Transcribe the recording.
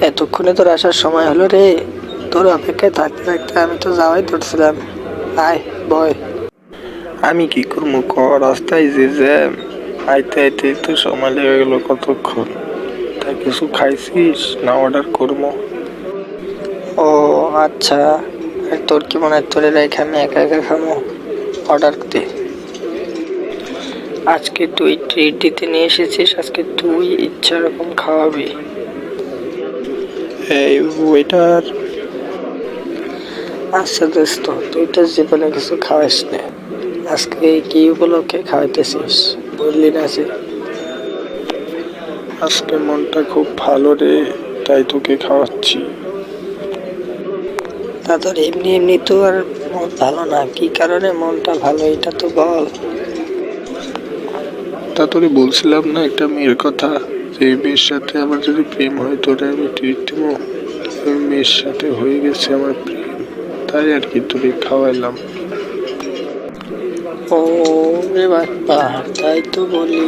এতক্ষণে তোর আসার সময় হলো রে। তোর অপেক্ষায় থাকতে থাকতে আমি তো যাওয়াই ধরছিলাম। আয়, বয়। আমি কি করবো ক, রাস্তায় যে জ্যাম, আইতে আইতে তো সময় লেগে গেল কতক্ষণ। তা কিছু খাইছিস না অর্ডার করবো? ও আচ্ছা, আর তোর কি মনে হয় তোরে রেখে আমি একা একা খাবো? অর্ডার দে। আজকে তুই ট্রিট দিতে নিয়ে এসেছিস, আজকে তুই ইচ্ছা রকম খাওয়াবি। এই ওয়েটার। আচ্ছা দোস্ত, তুই তো জীবনে কিছু খাওয়াস না, আজকে কি উপলক্ষে খাওয়াইতেছিস বললি না যে? আজকে মনটা খুব ভালো রে, তাই তোকে খাওয়াচ্ছি। তা তোর এমনি এমনি তো আর মন ভালো না, কি কারণে মনটা ভালো এটা তো বল। তা তোরে বলছিলাম না একটা মেয়ের কথা, যে মেয়ের সাথে আমার যদি প্রেম হয় তোরে আমি ট্রিট দিব। ওই মেয়ের সাথে হয়ে গেছে আমার প্রেম, তাই আর কি তোরে খাওয়াইলাম। ও রে বাবা, তাই তো বলি।